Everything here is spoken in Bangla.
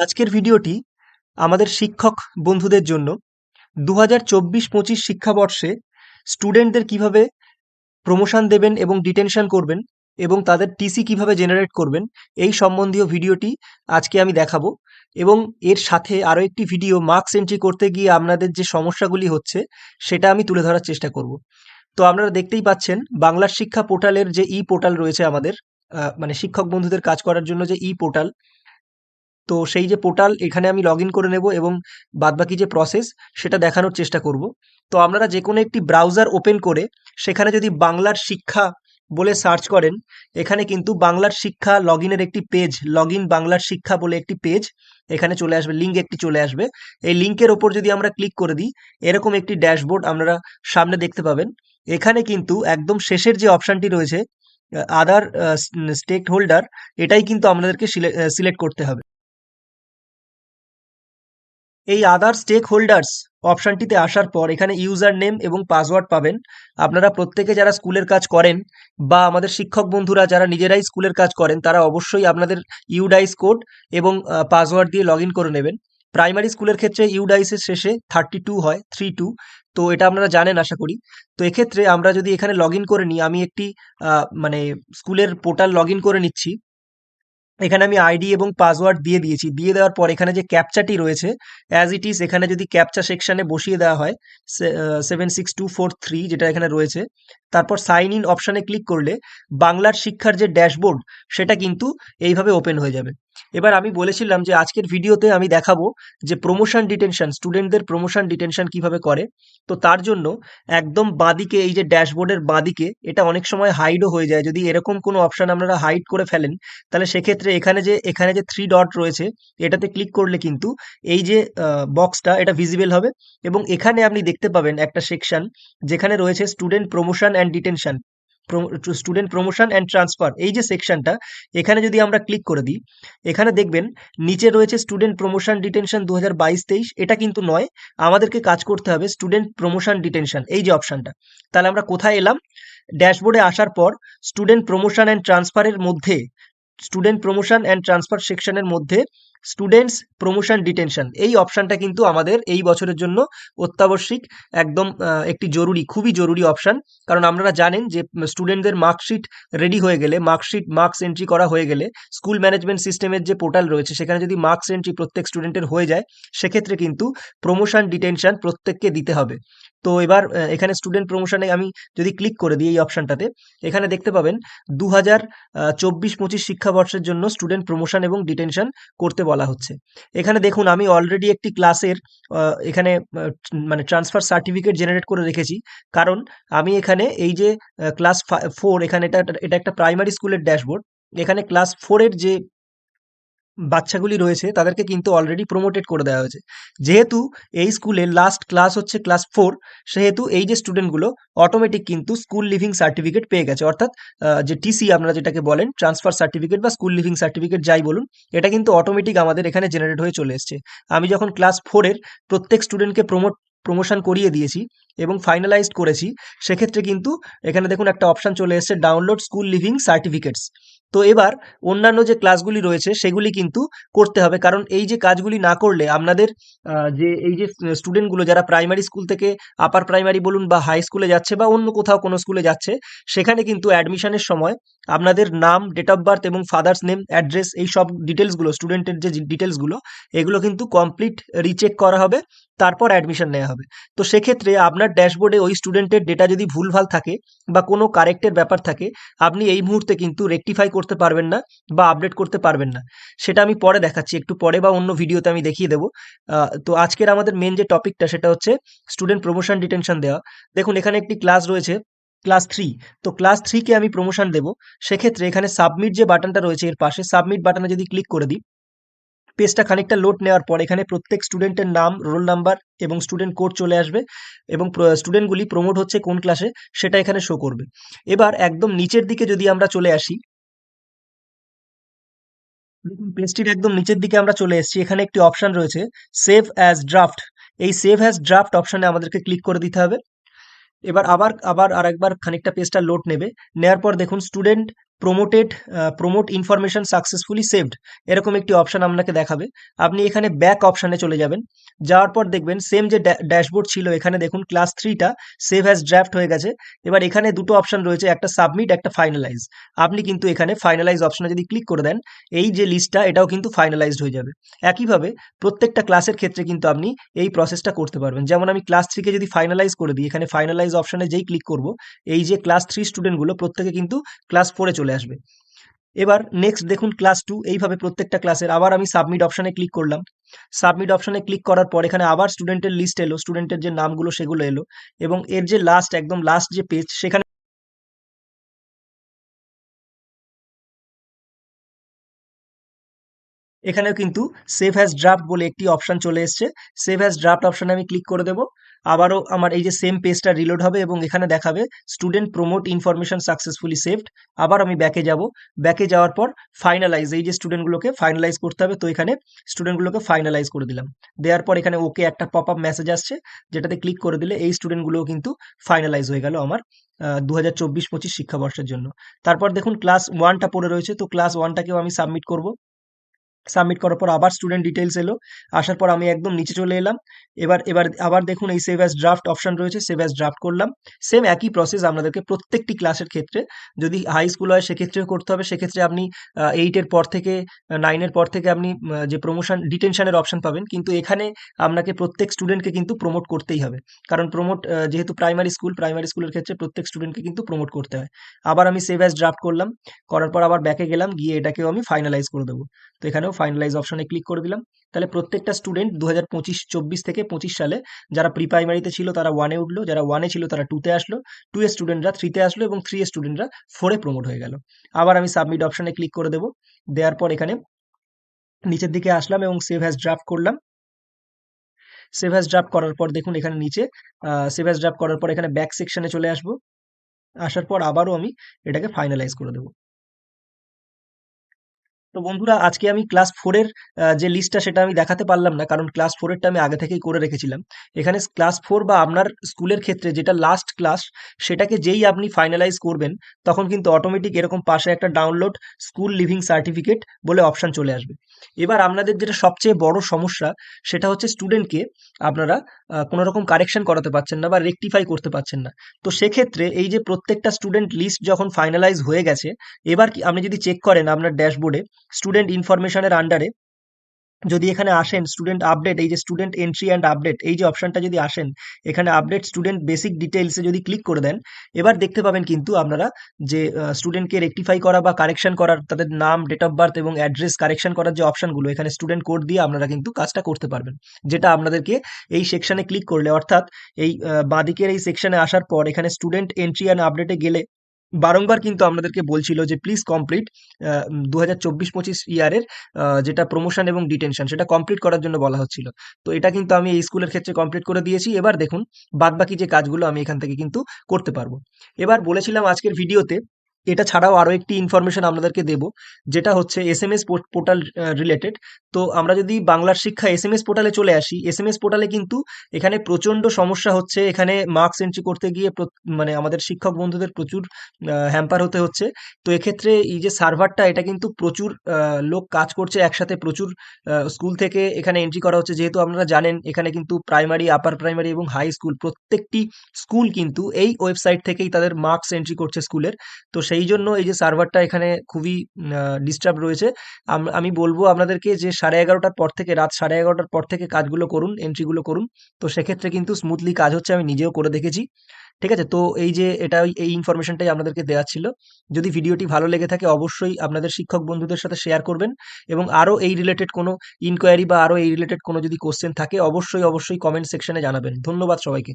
আজকের ভিডিওটি আমাদের শিক্ষক বন্ধুদের জন্য 2024-25 শিক্ষাবর্ষে স্টুডেন্টদের কিভাবে প্রমোশন দেবেন এবং ডিটেনশন করবেন এবং তাদের টিসি কিভাবে জেনারেট করবেন এই সম্বন্ধীয় ভিডিওটি আজকে আমি দেখাবো। এবং এর সাথে আরও একটি ভিডিও মার্কস এন্ট্রি করতে গিয়ে আপনাদের যে সমস্যাগুলি হচ্ছে সেটা আমি তুলে ধরার চেষ্টা করব। তো আপনারা দেখতেই পাচ্ছেন বাংলার শিক্ষা পোর্টালের যে ই পোর্টাল রয়েছে আমাদের, মানে শিক্ষক বন্ধুদের কাজ করার জন্য যে ই পোর্টাল, তো সেই যে পোর্টাল এখানে আমি লগ ইন করে নেব এবং বাদবাকি যে প্রসেস সেটা দেখানোর চেষ্টা করব। তো আপনারা যে কোনো একটি ব্রাউজার ওপেন করে সেখানে যদি বাংলার শিক্ষা বলে সার্চ করেন, এখানে কিন্তু বাংলার শিক্ষা লগ ইনের একটি পেজ, লগ ইন বাংলার শিক্ষা বলে একটি পেজ এখানে চলে আসবে, লিঙ্ক একটি চলে আসবে। এই লিঙ্কের ওপর যদি আমরা ক্লিক করে দিই, এরকম একটি ড্যাশবোর্ড আপনারা সামনে দেখতে পাবেন। এখানে কিন্তু একদম শেষের যে অপশানটি রয়েছে আদার স্টেক হোল্ডার, এটাই কিন্তু আপনাদেরকে সিলেক্ট করতে হবে। এই আদার স্টেক হোল্ডার্স অপশনটিতে আসার পর এখানে ইউজার নেম এবং পাসওয়ার্ড পাবেন। আপনারা প্রত্যেকে যারা স্কুলের কাজ করেন বা আমাদের শিক্ষক বন্ধুরা যারা নিজেরাই স্কুলের কাজ করেন, তারা অবশ্যই আপনাদের ইউডাইস কোড এবং পাসওয়ার্ড দিয়ে লগ ইন করে নেবেন। প্রাইমারি স্কুলের ক্ষেত্রে ইউডাইসের শেষে 32 হয়, 32। তো এটা আপনারা জানেন আশা করি। তো এক্ষেত্রে আমরা যদি এখানে লগ ইন করে নিই, আমি একটি মানে স্কুলের পোর্টাল লগ ইন করে নিচ্ছি। এখানে আমি আইডি এবং পাসওয়ার্ড দিয়ে দিয়েছি। দিয়ে দেওয়ার পর এখানে যে ক্যাপচাটি রয়েছে অ্যাজ ইট ইজ এখানে যদি ক্যাপচা সেকশনে বসিয়ে দেওয়া হয় 76243 যেটা এখানে রয়েছে, তারপর সাইন ইন অপশানে ক্লিক করলে বাংলার শিক্ষার যে ড্যাশবোর্ড সেটা কিন্তু এইভাবে ওপেন হয়ে যাবে। এবার আমি বলেছিলাম যে আজকের ভিডিওতে আমি দেখাবো যে প্রমোশন ডিটেনশন, স্টুডেন্টদের প্রমোশন ডিটেনশন কিভাবে করে। তো তার জন্য একদম বাঁদিকে এই যে ড্যাশবোর্ডের বাঁদিকে, এটা অনেক সময় হাইডও হয়ে যায়। যদি এরকম কোনো অপশন আপনারা হাইড করে ফেলেন, তাহলে সেক্ষেত্রে এখানে যে থ্রি ডট রয়েছে এটাতে ক্লিক করলে কিন্তু এই যে বক্সটা এটা ভিজিবল হবে। এবং এখানে আপনি দেখতে পাবেন একটা সেকশন যেখানে রয়েছে student promotion and detention, student promotion and transfer, এই যে সেকশনটা, এখানে যদি আমরা ক্লিক করে দিই, এখানে দেখবেন নিচে রয়েছে স্টুডেন্ট প্রমোশন ডিটেনশন 2022-23। এটা কিন্তু নয়, আমাদেরকে কাজ করতে হবে স্টুডেন্ট প্রমোশন ডিটেনশন, এই যে অপশনটা। তাহলে আমরা কোথায় এলাম? ড্যাশবোর্ডে আসার পর স্টুডেন্ট প্রমোশন অ্যান্ড ট্রান্সফারের মধ্যে, স্টুডেন্ট প্রমোশন অ্যান্ড ট্রান্সফার সেকশনের মধ্যে স্টুডেন্টস প্রমোশন ডিটেনশন এই অপশনটা কিন্তু আমাদের এই বছরের জন্য অত্যাবশ্যিক, একদম একটি জরুরি, খুবই জরুরি অপশন। কারণ আপনারা জানেন যে স্টুডেন্টদের মার্কশিট রেডি হয়ে গেলে, মার্কস এন্ট্রি করা হয়ে গেলে, স্কুল ম্যানেজমেন্ট সিস্টেমের যে পোর্টাল রয়েছে সেখানে যদি মার্কস এন্ট্রি প্রত্যেক স্টুডেন্টের হয়ে যায়, সেক্ষেত্রে কিন্তু প্রমোশন ডিটেনশন প্রত্যেককে দিতে হবে। তো এবার এখানে স্টুডেন্ট প্রমোশনে আমি যদি ক্লিক করে দিই এই অপশনটাতে, এখানে দেখতে পাবেন 2024-25 শিক্ষাবর্ষের জন্য স্টুডেন্ট প্রমোশন এবং ডিটেনশন করতে বলা হচ্ছে। এখানে দেখুন আমি অলরেডি একটি ক্লাসের এখানে মানে ট্রান্সফার সার্টিফিকেট জেনারেট করে রেখেছি। কারণ আমি এখানে এই যে ক্লাস 4, এখানে এটা একটা প্রাইমারি স্কুলের ড্যাশবোর্ড। এখানে ক্লাস 4 এর যে বাচ্চাগুলি রয়েছে তাদেরকে কিন্তু অলরেডি প্রমোটেড করে দেওয়া হয়েছে। যেহেতু এই স্কুলের লাস্ট ক্লাস হচ্ছে ক্লাস 4, সেহেতু এই যে স্টুডেন্টগুলো অটোমেটিক কিন্তু স্কুল লিভিং সার্টিফিকেট পেয়ে গেছে। অর্থাৎ যে টিসি আপনারা যেটাকে বলেন, ট্রান্সফার সার্টিফিকেট বা স্কুল লিভিং সার্টিফিকেট যাই বলুন, এটা কিন্তু অটোমেটিক আমাদের এখানে জেনারেট হয়ে চলে এসছে। আমি যখন ক্লাস 4 এর প্রত্যেক স্টুডেন্টকে প্রমোশন করিয়ে দিয়েছি এবং ফাইনালাইজড করেছি, সেক্ষেত্রে কিন্তু এখানে দেখুন একটা অপশন চলে এসছে, ডাউনলোড স্কুল লিভিং সার্টিফিকেটস। তো এবার অন্যান্য যে ক্লাসগুলি রয়েছে সেগুলি কিন্তু করতে হবে। কারণ এই যে কাজগুলি না করলে আপনাদের যে এই যে স্টুডেন্টগুলো যারা প্রাইমারি স্কুল থেকে আপার প্রাইমারি বলুন বা হাই স্কুলে যাচ্ছে বা অন্য কোথাও কোনো স্কুলে যাচ্ছে, সেখানে কিন্তু অ্যাডমিশনের সময় আপনাদের নাম, ডেট অফ বার্থ এবং ফাদার্স নেম, অ্যাড্রেস, এই সব ডিটেলসগুলো, স্টুডেন্টের যে ডিটেলসগুলো, এগুলো কিন্তু কমপ্লিট রিচেক করা হবে, তারপর অ্যাডমিশন নেওয়া হবে। তো সেক্ষেত্রে আপনার ড্যাশবোর্ডে ওই স্টুডেন্টের ডেটা যদি ভুলভাল থাকে বা কোনো কারেক্টের ব্যাপার থাকে, আপনি এই মুহূর্তে কিন্তু রেকটিফাই করতে পারবেন না বা আপডেট করতে পারবেন না। সেটা আমি পরে দেখাচ্ছি, একটু পরে বা অন্য ভিডিওতে আমি দেখিয়ে দেবো। তো আজকের আমাদের মেন যে টপিকটা সেটা হচ্ছে স্টুডেন্ট প্রমোশন ডিটেনশন দেওয়া। দেখুন এখানে একটি ক্লাস রয়েছে ক্লাস 3। তো ক্লাস 3 কে আমি প্রমোশন দেব। সেক্ষেত্রে এখানে সাবমিট যে বাটনটা রয়েছে এর পাশে, সাবমিট বাটনে যদি ক্লিক করে দিই, পেজটা খানিকটা লোড নেওয়ার পর এখানে প্রত্যেক স্টুডেন্টের নাম, রোল নাম্বার এবং স্টুডেন্ট কোড চলে আসবে এবং স্টুডেন্টগুলি প্রমোট হচ্ছে কোন ক্লাসে সেটা এখানে শো করবে। এবার একদম নিচের দিকে যদি আমরা চলে আসি, দেখুন পেজটির একদম নিচের দিকে আমরা চলে এসেছি। এখানে একটি অপশন রয়েছে সেভ অ্যাজ ড্রাফট। এই সেভ অ্যাজ ড্রাফট অপশনে আমাদেরকে ক্লিক করে দিতে হবে। এবার আবার আবার আরেকবার খানিকটা পেজটা লোড নেবে। নেয়ার পর দেখুন student promoted promote information successfully saved, এরকম একটি অপশন আপনাকে দেখাবে। আপনি এখানে ব্যাক অপশানে চলে যাবেন, যাওয়ার পর দেখবেন সেম যে ড্যাশবোর্ড ছিল, এখানে দেখুন ক্লাস থ্রিটা সেভ অ্যাজ ড্রাফট হয়ে গেছে। এবার এখানে দুটো অপশন রয়েছে, একটা সাবমিট, একটা ফাইনালাইজ। আপনি কিন্তু এখানে ফাইনালাইজ অপশনে যদি ক্লিক করে দেন, এই যে লিস্টটা এটাও কিন্তু ফাইনালাইজড হয়ে যাবে। একইভাবে প্রত্যেকটা ক্লাসের ক্ষেত্রে কিন্তু আপনি এই প্রসেসটা করতে পারবেন। যেমন আমি ক্লাস থ্রিকে যদি ফাইনালাইজ করে দিই, এখানে ফাইনালাইজ অপশনে যেই ক্লিক করব, এই যে ক্লাস থ্রি স্টুডেন্টগুলো প্রত্যেকে কিন্তু ক্লাস ফোরে চলে আসবে। এবার নেক্সট দেখুন ক্লাস টু, এইভাবে প্রত্যেকটা ক্লাসের। আবার আমি সাবমিট অপশনে ক্লিক করলাম। সাবমিট অপশনে ক্লিক করার পর এখানে আবার স্টুডেন্টের লিস্ট এলো, স্টুডেন্টের যে নামগুলো সেগুলো এলো, এবং এর যে লাস্ট, একদম লাস্ট যে পেজ, সেখানে এখানেও কিন্তু সেভ অ্যাজ ড্রাফট বলে একটি অপশন চলে এসছে। সেভ অ্যাজ ড্রাফট অপশনে আমি ক্লিক করে দেবো। আবারও আমার এই যে সেম পেজটা রিলোড হবে এবং এখানে দেখাবে student promote information successfully saved. আবার আমি ব্যাকে যাব। ব্যাকে যাওয়ার পর ফাইনালাইজ, এই যে স্টুডেন্টগুলোকে ফাইনালাইজ করতে হবে, তো এখানে স্টুডেন্টগুলোকে ফাইনালাইজ করে দিলাম। দেওয়ার পর এখানে ওকে একটা পপ আপ মেসেজ আসছে, যেটাতে ক্লিক করে দিলে এই স্টুডেন্টগুলোও কিন্তু ফাইনালাইজ হয়ে গেল আমার 2024-25 শিক্ষাবর্ষের জন্য। তারপর দেখুন ক্লাস ওয়ানটা পড়ে রয়েছে, তো ক্লাস ওয়ানটাকেও আমি সাবমিট করব। সাবমিট করার পর আবার স্টুডেন্ট ডিটেইলস এলো। আসার পর আমি একদম নিচে চলে এলাম। এবার আবার দেখুন এই সেভ অ্যাজ ড্রাফট অপশন রয়েছে, সেভ অ্যাজ ড্রাফট করলাম। সেম একই প্রসেস আপনাদেরকে প্রত্যেকটি ক্লাসের ক্ষেত্রে, যদি হাই স্কুল হয় সেক্ষেত্রেও করতে হবে। সেক্ষেত্রে আপনি 8 এর পর থেকে 9 এর পর থেকে আপনি যে প্রমোশন ডিটেনশনের অপশন পাবেন, কিন্তু এখানে আপনাকে প্রত্যেক স্টুডেন্টকে কিন্তু প্রমোট করতেই হবে। কারণ প্রমোট, যেহেতু প্রাইমারি স্কুলের ক্ষেত্রে প্রত্যেক স্টুডেন্টকে কিন্তু প্রমোট করতে হয়। আবার আমি সেভ অ্যাজ ড্রাফট করলাম। করার পর আবার ব্যাকে গেলাম, গিয়ে এটাকেও আমি ফাইনালাইজ করে দেবো। তো এখানেও ফাইনালাইজ অপশনে ক্লিক করে দিলাম। তাহলে প্রত্যেকটা স্টুডেন্ট 2025-24 থেকে 25 সালে যারা প্রি প্রাইমারিতে ছিল তারা ওয়ানে উঠলো, যারা ওয়ানে ছিল তারা টুতে আসলো, টু এর স্টুডেন্টরা থ্রিতে আসলো, এবং থ্রি এর স্টুডেন্টরা ফোরে প্রমোট হয়ে গেল। আবার আমি সাবমিট অপশনে ক্লিক করে দেবো। দেওয়ার পর এখানে নিচের দিকে আসলাম এবং সেভ অ্যাজ ড্রাফট করলাম। সেভ অ্যাজ ড্রাফট করার পর দেখুন এখানে নিচে সেভ অ্যাজ ড্রাফট করার পর এখানে ব্যাক সেকশনে চলে আসবো। আসার পর আবারও আমি এটাকে ফাইনালাইজ করে দেবো। তো বন্ধুরা, আজকে আমি ক্লাস ফোরের যে লিস্টটা সেটা আমি দেখাতে পারলাম না, কারণ ক্লাস ফোরেরটা আমি আগে থেকেই করে রেখেছিলাম। এখানে ক্লাস ফোর বা আপনার স্কুলের ক্ষেত্রে যেটা লাস্ট ক্লাস, সেটাকে যেই আপনি ফাইনালাইজ করবেন, তখন কিন্তু অটোমেটিক এরকম পাশে একটা ডাউনলোড স্কুল লিভিং সার্টিফিকেট বলে অপশন চলে আসবে। এবার আপনাদের যেটা সবচেয়ে বড় সমস্যা, সেটা হচ্ছে স্টুডেন্টকে আপনারা কোনো রকম কারেকশন করাতে পারছেন না বা রেকটিফাই করতে পারছেন না। তো সেক্ষেত্রে এই যে প্রত্যেকটা স্টুডেন্ট লিস্ট যখন ফাইনালাইজ হয়ে গেছে, এবার কি আপনি যদি চেক করেন আপনার ড্যাশবোর্ডে স্টুডেন্ট ইনফরমেশনের আন্ডারে, যদি এখানে আসেন স্টুডেন্ট আপডেট, এই যে স্টুডেন্ট এন্ট্রি অ্যান্ড আপডেট, এই যে অপশনটা যদি আসেন, এখানে আপডেট স্টুডেন্ট বেসিক ডিটেইলসে যদি ক্লিক করে দেন, এবার দেখতে পাবেন কিন্তু আপনারা যে স্টুডেন্টকে রেকটিফাই করা বা কারেকশন করার, তাদের নাম, ডেট অফ বার্থ এবং অ্যাড্রেস কারেকশন করার যে অপশনগুলো, এখানে স্টুডেন্ট কোড দিয়ে আপনারা কিন্তু কাজটা করতে পারবেন। যেটা আপনাদেরকে এই সেকশনে ক্লিক করলে, অর্থাৎ এই বাঁদিকের এই সেকশনে আসার পর এখানে স্টুডেন্ট এন্ট্রি অ্যান্ড আপডেটে গেলে বারংবার কিন্তু আপনাদেরকে বলছিল যে প্লিজ কমপ্লিট 2024-25 ইয়ারের যেটা প্রমোশন এবং ডিটেনশন, সেটা কমপ্লিট করার জন্য বলা হচ্ছিল। তো এটা কিন্তু আমি এই স্কুলের ক্ষেত্রে কমপ্লিট করে দিয়েছি। এবার দেখুন বাদবাকি যে কাজগুলো আমি এখান থেকে কিন্তু করতে পারবো। এবার বলেছিলাম আজকের ভিডিওতে এটা ছাড়াও আরো একটি ইনফরমেশন আপনাদেরকে দেব, যেটা হচ্ছে এসএমএস পোর্টাল রিলেটেড। তো আমরা যদি বাংলার শিক্ষা এসএমএস পোর্টালে চলে আসি, এসএমএস পোর্টালে কিন্তু এখানে প্রচন্ড সমস্যা হচ্ছে। এখানে মার্কস এন্ট্রি করতে গিয়ে মানে আমাদের শিক্ষক বন্ধুদের প্রচুর হ্যাম্পার হতে হচ্ছে। তো এক্ষেত্রে এই যে সার্ভারটা, এটা কিন্তু প্রচুর লোক কাজ করছে একসাথে, প্রচুর স্কুল থেকে এখানে এন্ট্রি করা হচ্ছে। যেহেতু আপনারা জানেন এখানে কিন্তু প্রাইমারি, আপার প্রাইমারি এবং হাই স্কুল প্রত্যেকটি স্কুল কিন্তু এই ওয়েবসাইট থেকেই তাদের মার্কস এন্ট্রি করছে স্কুলের। তো সেই জন্য এই যে সার্ভারটা এখানে খুবই ডিস্টার্ব রয়েছে। আমি বলবো আপনাদেরকে যে 11:30টার পর থেকে, রাত 11:30টার পর থেকে কাজগুলো করুন, এন্ট্রিগুলো করুন। তো সেক্ষেত্রে কিন্তু স্মুথলি কাজ হচ্ছে, আমি নিজেও করে দেখেছি। ঠিক আছে? তো এই যে এটা, এই ইনফরমেশনটাই আপনাদেরকে দেওয়ার ছিল। যদি ভিডিওটি ভালো লেগে থাকে অবশ্যই আপনাদের শিক্ষক বন্ধুদের সাথে শেয়ার করবেন, এবং আরো এই রিলেটেড কোনো ইনকোয়ারি বা আরো এই রিলেটেড কোনো যদি কোশ্চেন থাকে অবশ্যই কমেন্ট সেকশনে জানাবেন। ধন্যবাদ সবাইকে।